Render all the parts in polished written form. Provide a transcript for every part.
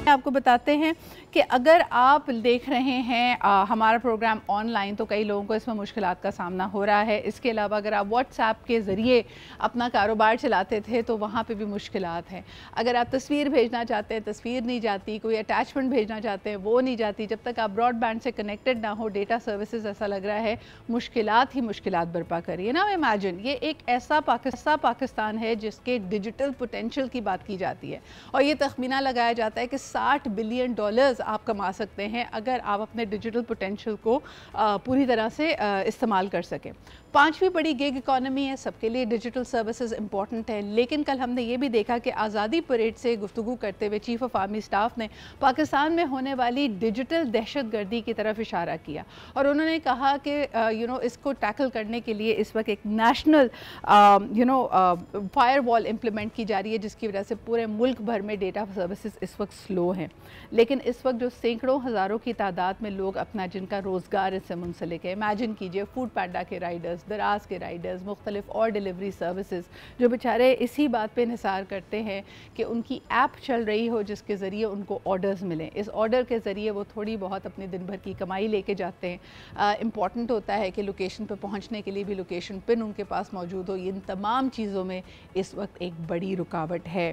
آپ کو بتاتے ہیں کہ اگر آپ دیکھ رہے ہیں ہمارا پروگرام آن لائن تو کئی لوگوں کو اس میں مشکلات کا سامنا ہو رہا ہے. اس کے علاوہ اگر آپ واٹس ایپ کے ذریعے اپنا کاروبار چلاتے تھے تو وہاں پہ بھی مشکلات ہیں. اگر آپ تصویر بھیجنا چاہتے ہیں تصویر نہیں جاتی, کوئی اٹیچمنٹ بھیجنا چاہتے ہیں وہ نہیں جاتی. جب تک آپ براڈ بینڈ سے کنیکٹڈ نہ ہو ڈیٹا سروسز, ایسا لگ رہا ہے مشکلات ہی مشکلات برپا کریے نا. امیجن یہ ایک ایسا پاکستان ہے جس کے ڈیجیٹل پوٹینشل کی بات کی جاتی ہے اور یہ تخمینہ لگایا جاتا ہے کہ $60 بلین آپ کما سکتے ہیں اگر آپ اپنے ڈیجیٹل پوٹینشل کو پوری طرح سے استعمال کر سکیں. 5ویں بڑی گیگ اکانومی ہے, سب کے لیے ڈیجیٹل سروسز امپورٹنٹ ہیں. لیکن کل ہم نے یہ بھی دیکھا کہ آزادی پریڈ سے گفتگو کرتے ہوئے چیف آف آرمی سٹاف نے پاکستان میں ہونے والی ڈیجیٹل دہشت گردی کی طرف اشارہ کیا اور انہوں نے کہا کہ اس کو ٹیکل کرنے کے لیے اس وقت ایک نیشنل فائر وال امپلیمنٹ کی جا رہی ہے جس کی وجہ سے پورے ملک بھر میں ڈیٹا سروسز اس وقت سلو ہیں. لیکن اس وقت جو سینکڑوں ہزاروں کی تعداد میں لوگ اپنا جن کا روزگار اس سے منسلک ہے, امیجن کیجئے فوڈ پینڈا کے رائڈرز, دراز کے رائڈرز, مختلف اور ڈیلیوری سروسز جو بیچارے اسی بات پہ انحصار کرتے ہیں کہ ان کی ایپ چل رہی ہو جس کے ذریعے ان کو آرڈرز ملیں. اس آرڈر کے ذریعے وہ تھوڑی بہت اپنے دن بھر کی کمائی لے کے جاتے ہیں. امپورٹنٹ ہوتا ہے کہ لوکیشن پہ پہنچنے کے لیے بھی لوکیشن پن ان کے پاس موجود ہو. ان تمام چیزوں میں اس وقت ایک بڑی رکاوٹ ہے.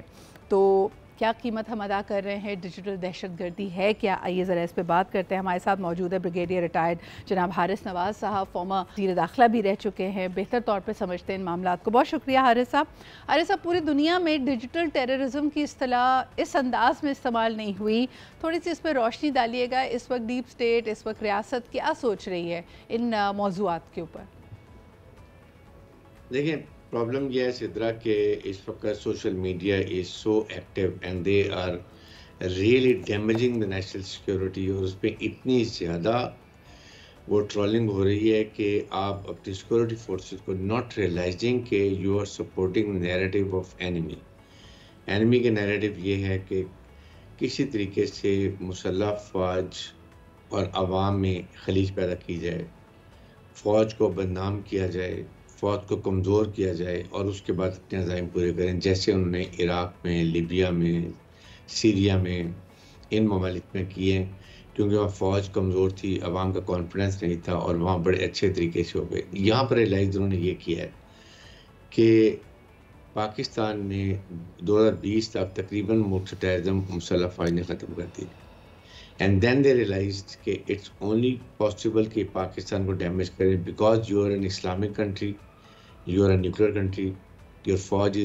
تو کیا قیمت ہم ادا کر رہے ہیں, ڈیجیٹل دہشت گردی ہے کیا؟ آئیے ذرا اس پہ بات کرتے ہیں. ہمارے ساتھ موجود ہے بریگیڈیئر ریٹائرڈ جناب حارث نواز صاحب, فارمر وزیر داخلہ بھی رہ چکے ہیں, بہتر طور پہ سمجھتے ہیں ان معاملات کو. بہت شکریہ حارث صاحب. حارث صاحب, پوری دنیا میں ڈیجیٹل ٹیررزم کی اصطلاح اس انداز میں استعمال نہیں ہوئی, تھوڑی سی اس پہ روشنی ڈالیے گا. اس وقت ڈیپ اسٹیٹ, اس وقت ریاست کیا سوچ رہی ہے ان موضوعات کے اوپر؟ دیکھیں, پرابلم یہ ہے سدرا کہ اس وقت social media is so active and they are really damaging the national security, اور اس پہ اتنی زیادہ وہ ٹرولنگ ہو رہی ہے کہ آپ اپنی سیکورٹی فورسز کو ناٹ ریئلائزنگ کہ you are supporting narrative of enemy. Enemy کے نیریٹو یہ ہے کہ کسی طریقے سے مسلح فوج اور عوام میں خلیج پیدا کی جائے, فوج کو بدنام کیا جائے, فوج کو کمزور کیا جائے اور اس کے بعد اپنے عزائم پورے کریں, جیسے انہوں نے عراق میں, لیبیا میں, سیریا میں, ان ممالک میں کیے, کیونکہ وہاں فوج کمزور تھی, عوام کا کانفیڈنس نہیں تھا اور وہاں بڑے اچھے طریقے سے ہو گئے. یہاں پر ریلائز انہوں نے یہ کیا ہے کہ پاکستان میں 2020 تک تقریباً ٹیررزم مسلح فوج نے ختم کر دی. اینڈ دین دے ریلائزڈ کہ اٹس اونلی پاسبل کہ پاکستان کو ڈیمیج کریں because you are an Islamic country, you are a nuclear country, your فوج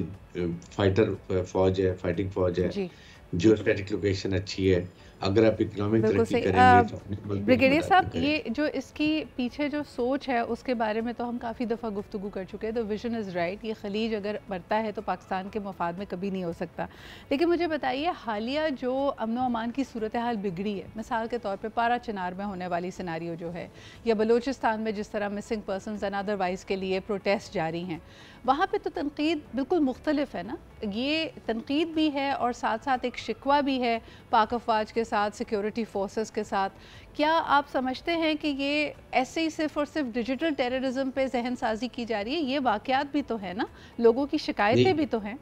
فائٹر فوج ہے, فائٹنگ فوج ہے, جیو اسٹیٹک لوکیشن اچھی ہے. اگر آپ اکنامک ترقی کریں گے تو بریگیڈیئر صاحب, یہ جو اس کی پیچھے جو سوچ ہے اس کے بارے میں تو ہم کافی دفعہ گفتگو کر چکے ہیں. تو ویژن از رائٹ, یہ خلیج اگر بڑھتا ہے تو پاکستان کے مفاد میں کبھی نہیں ہو سکتا. لیکن مجھے بتائیے, حالیہ جو امن و امان کی صورتحال بگڑی ہے, مثال کے طور پہ پارا چنار میں ہونے والی سیناریو جو ہے, یا بلوچستان میں جس طرح مسنگ پرسنز اینڈ ادروائز کے لیے پروٹیسٹ جاری ہیں, وہاں پہ تو تنقید بالکل مختلف ہے نا. یہ تنقید بھی ہے اور ساتھ ساتھ ایک شکوہ بھی ہے پاک افواج کے ساتھ, سیکیورٹی فورسز کے ساتھ. کیا آپ سمجھتے ہیں کہ یہ ایسے ہی صرف اور صرف ڈیجیٹل ٹیررزم پہ ذہن سازی کی جا رہی ہے؟ یہ واقعات بھی تو ہے نا, لوگوں کی شکایتیں بھی تو ہیں.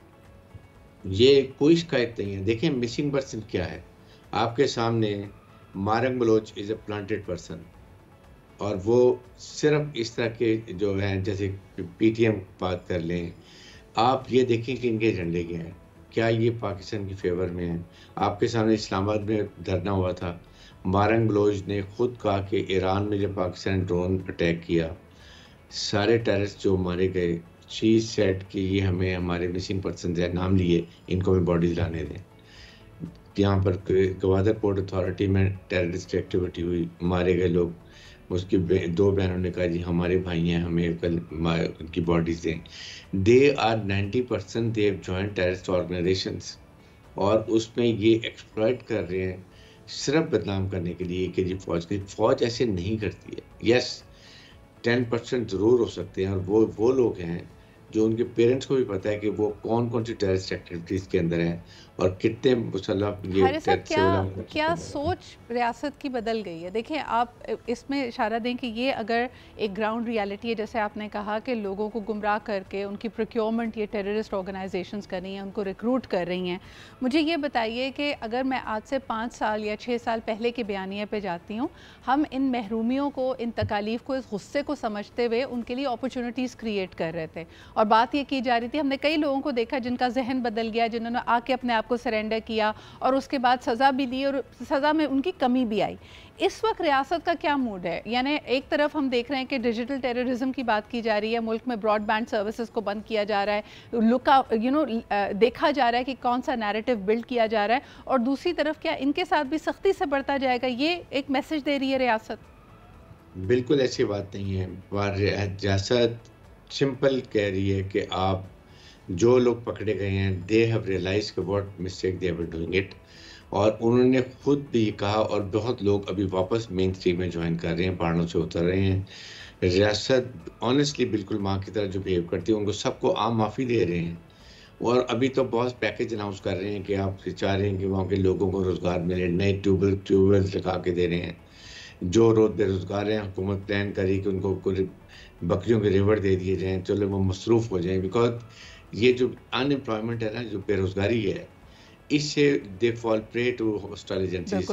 یہ کوئی شکایت نہیں ہے. دیکھیں مسنگ پرسن کیا ہے آپ کے سامنے. مارنگ بلوچ از اے پلانٹڈ پرسن, اور وہ صرف اس طرح کے جو ہیں, جیسے پی ٹی ایم بات کر لیں, آپ یہ دیکھیں کہ ان کے ایجنڈے کیا ہیں, کیا یہ پاکستان کی فیور میں ہیں. آپ کے سامنے اسلام آباد میں دھرنا ہوا تھا, مارنگ بلوچ نے خود کہا کہ ایران میں جب پاکستان ڈرون اٹیک کیا, سارے ٹیررسٹ جو مارے گئے, شی سیڈ کہ یہ ہمیں ہمارے مسنگ پرسنز ہیں, نام لیے, ان کو ہمیں باڈیز لانے دیں. یہاں پر گوادر پورٹ اتھارٹی میں ٹیررسٹ ایکٹیویٹی ہوئی, مارے گئے لوگ. اس کی 2 بہنوں نے کہا جی ہمارے بھائی ہیں, ہمیں کل ان کی باڈیز دیں. They are 90% they have join terrorist organisations, اور اس میں یہ ایکسپلائٹ کر رہے ہیں صرف بدنام کرنے کے لیے کہ جی فوج ایسے نہیں کرتی ہے. یس 10% ضرور ہو سکتے ہیں, اور وہ لوگ ہیں جو ان کے پیرنٹس کو بھی پتہ ہے کہ وہ کون کون سی ٹیررسٹ ایکٹیویٹیز کے اندر ہیں اور کتنے مسلح یہ حارث صاحب کیا سوچ ریاست کی بدل گئی ہے؟ دیکھیں آپ اس میں اشارہ دیں کہ یہ اگر ایک گراؤنڈ ریالٹی ہے، جیسے آپ نے کہا کہ لوگوں کو گمراہ کر کے ان کی پروکیورمنٹ یہ ٹیررسٹ آرگنائزیشنز کر رہی ہیں، ان کو ریکروٹ کر رہی ہیں. مجھے یہ بتائیے کہ اگر میں آج سے 5 سال یا 6 سال پہلے کے بیانیے پہ جاتی ہوں، ہم ان محرومیوں کو، ان تکالیف کو، اس غصے کو سمجھتے ہوئے ان کے لیے اپرچونٹیز کریٹ کر رہے تھے، اور بات یہ کی جا رہی تھی. ہم نے کئی لوگوں کو دیکھا جن کا ذہن بدل گیا، جنہوں نے آ کے اپنے آپ کو سرینڈر کیا اور اس کے بعد سزا بھی دی اور سزا میں ان کی کمی بھی آئی. اس وقت ریاست کا کیا موڈ ہے؟ یعنی ایک طرف ہم دیکھ رہے ہیں کہ ڈیجیٹل ٹیررزم کی بات کی جا رہی ہے، ملک میں براڈ بینڈ سروسز کو بند کیا جا رہا ہے، دیکھا جا رہا ہے کہ کون سا نیریٹو بلڈ کیا جا رہا ہے، اور دوسری طرف کیا ان کے ساتھ بھی سختی سے بڑھتا جائے گا؟ یہ ایک میسج دے رہی ہے ریاست. بالکل ایسی بات نہیں ہے. ریاست سمپل کہہ رہی ہے کہ آپ جو لوگ پکڑے گئے ہیں دے ہیو ریئلائز کہ what mistake they were doing it, اور انہوں نے خود بھی کہا، اور بہت لوگ ابھی واپس مین اسٹریم میں جوائن کر رہے ہیں، پہاڑوں سے اتر رہے ہیں. ریاست آنیسٹلی بالکل ماں کی طرح جو بہیو کرتی ہے، ان کو سب کو عام معافی دے رہے ہیں، اور ابھی تو بہت پیکیج اناؤنس کر رہے ہیں کہ آپ چاہ رہے ہیں کہ وہاں کے لوگوں کو روزگار ملے، نئے ٹیوب ویلز لگا کے دے رہے ہیں. جو روز بے روزگار ہیں، حکومت پلان کری کہ ان کو بکریوں کے ریوڑ دے دیے جائیں، چلو وہ مصروف ہو جائیں. بیکاز یہ جو ان امپلائمنٹ ہے نا، جو بے روزگاری ہے، اس سے دے فال پرے ٹو ہاسٹائل ایجنسیز.